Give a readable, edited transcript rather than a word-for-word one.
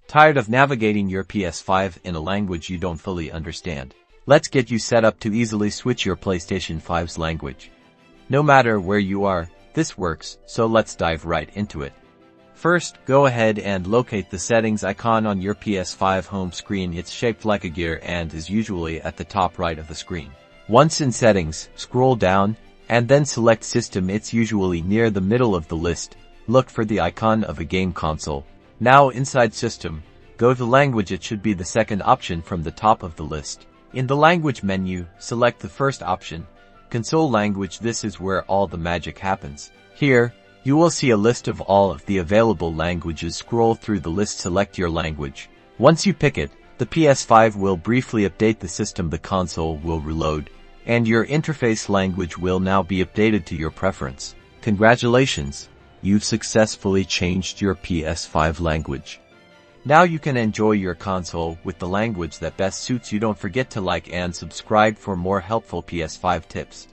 Tired of navigating your PS5 in a language you don't fully understand? Let's get you set up to easily switch your PlayStation 5's language. No matter where you are, this works, so let's dive right into it. First, go ahead and locate the settings icon on your PS5 home screen. It's shaped like a gear and is usually at the top right of the screen. Once in settings, scroll down, and then select system. It's usually near the middle of the list. Look for the icon of a game console. Now inside system, go to language. It should be the second option from the top of the list. In the language menu, select the first option, console language. This is where all the magic happens. Here, you will see a list of all of the available languages. Scroll through the list, select your language. Once you pick it, the PS5 will briefly update the system, the console will reload, and your interface language will now be updated to your preference. Congratulations! You've successfully changed your PS5 language. Now you can enjoy your console with the language that best suits you. Don't forget to like and subscribe for more helpful PS5 tips.